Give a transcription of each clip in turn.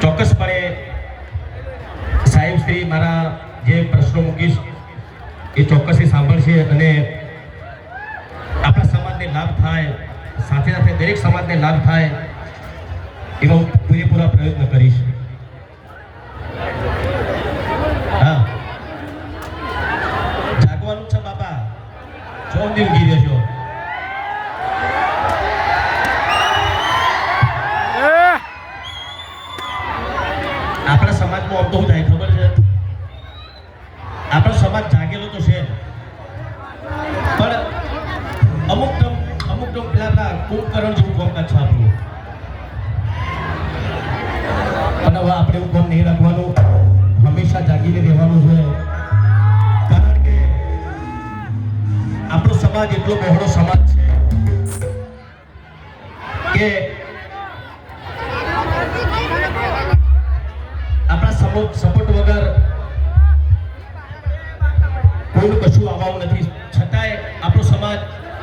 ચોક્કસપણે સાહેબ શ્રી મારા જે પ્રશ્નો મૂકીશ એ ચોક્કસથી સાંભળશે અને આપણા સમાજને લાભ થાય, સાથે સાથે દરેક સમાજને લાભ થાય એવા હું પૂરેપૂરા પ્રયત્ન કરીશ. હા, જાગવાનું છે બાપા, ચોમ દી ઊંઘી રહેશો. આપણા સમાજમાં આમ તો શું થાય ખબર છે? આપણો સમાજ જાગેલો તો છે, પણ અમુક પેલા કુંભકરણ જેવું કામકાજ છે આપણું. પણ હવે આપણે એવું કામ નહીં રાખવાનું, હંમેશા જાગીને રહેવાનું છે. કારણ કે આપણો સમાજ એટલો બહોળો સમાજ છે કે આપણા સપોર્ટ વગર કોઈનું કશું આવવાનું નથી. છતાંય આપણો સમાજ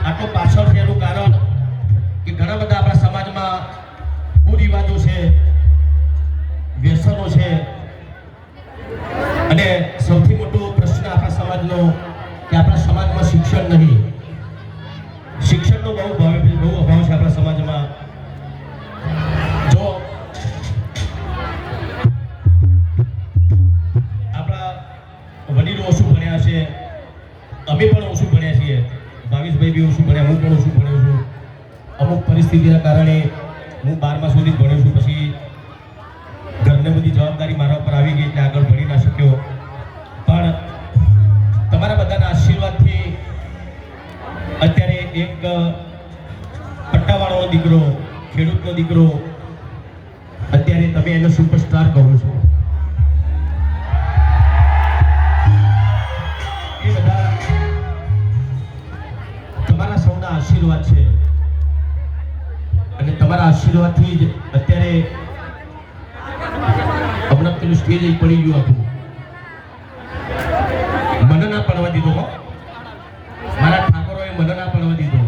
આટલો પાછળ છે એનું કારણ કે ઘણા બધા આપણા સમાજમાં કુરિવાજો છે, વ્યસનો છે અને સૌથી મોટો પ્રશ્ન આપણા સમાજનો કે આપણા સમાજમાં શિક્ષણ નહીં. શિક્ષણનો બહુ અભાવ છે આપણા સમાજમાં. જો આપણા વડીલો ઓછું ભણ્યા છે, અમે પણ ઓછું ભણ્યા છીએ, ભાવેશભાઈ બી ઓછું ભણ્યા, હું પણ ઓછું ભણ્યો છું. અમુક પરિસ્થિતિના કારણે હું 12મા સુધી ભણ્યો છું. પછી ઘરને બધી જવાબદારી મારા ઉપર આવી ગઈ એટલે આગળ ભણી ના શક્યો. પણ તમારા બધાના આશીર્વાદથી અત્યારે એક પટ્ટાવાળાનો દીકરો, ખેડૂતનો દીકરો, અત્યારે તમે એને સુપરસ્ટાર કહો છો. એ બધા તમારા સૌના આશીર્વાદ છે અને તમારા આશીર્વાદથી જ અત્યારે હમણાં પેલું સ્ટેજ પડી ગયું હતું. મને ના પડવા દીધો, મારા ઠાકોરોએ મને ના પડવા દીધો.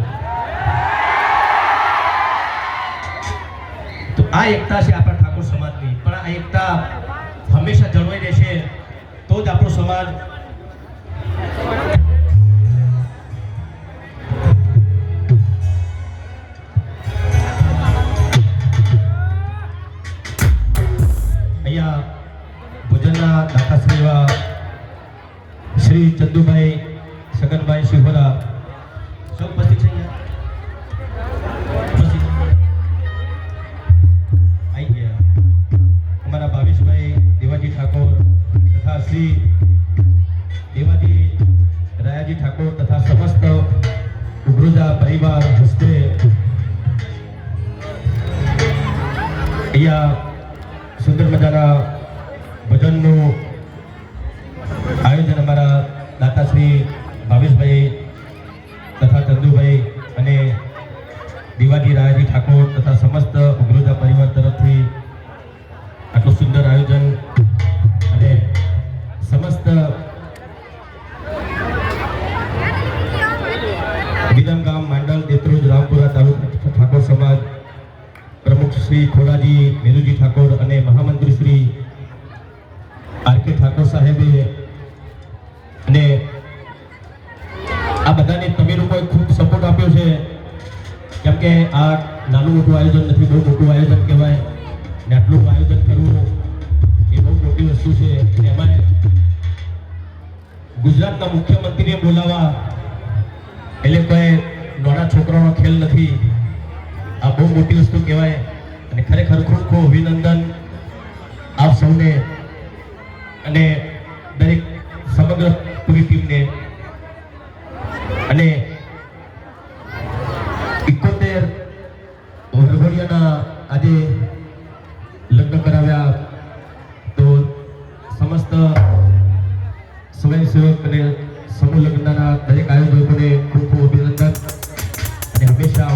તો આ એકતા છે આપણા ઠાકોર સમાજની. પણ આ એકતા હંમેશા જળવાઈ રહેશે તો જ આપણો સમાજ અહીંયા ભોજનના દાતાશ્રી એવા શ્રી ચંદુભાઈ સગનભાઈ શિહોરા સૌ ઉપસ્થિત છે. આવી ગયા અમારા ભાવેશભાઈ દેવાજી ઠાકોર તથા શ્રી દેવાજી રાયાજી ઠાકોર તથા સમસ્ત ઉગ્રોજા પરિવાર હસ્તે અહીંયા સુંદર મજાના ભજનનું આયોજન અમારા દાતાશ્રી ભાવેશભાઈ તથા ચંદુભાઈ અને દિવાજી રાયાજી ઠાકોર તથા સમસ્ત ઉગ્રોજા પરિવાર તરફથી આટલું સુંદર આયોજન અને સમસ્ત વિદમગામ માંડલ દેત્રોજ રામપુરા તાલુકા ઠાકોર સમાજ પ્રમુખ શ્રી ખોડાજી મેરુજી ઠાકોર અને મહામંત્રી શ્રી આર.કે. ઠાકોર સાહેબે અને આ બધાને તમે લોકોએ ખૂબ સપોર્ટ આપ્યો છે. કેમ કે આ નાનું મોટું આયોજન નથી, બહુ મોટું આયોજન કહેવાય ને આટલું આયોજન કરવું એ બહુ મોટી વસ્તુ છે. એમાં ગુજરાતના મુખ્યમંત્રીને બોલાવવા એટલે કોઈ નાના છોકરાનો ખેલ નથી. આ બહુ મોટી વસ્તુ કહેવાય અને ખરેખર ખૂબ ખૂબ અભિનંદન આપ સૌને અને દરેક સમગ્ર પૂરી ટીમને. અને 71 વરઘોડિયાના આજે લગ્ન કરાવ્યા તો સમસ્ત સ્વયંસેવક અને સમૂહ લગ્નના દરેક આયોજકોને ખૂબ ખૂબ અભિનંદન અને હંમેશા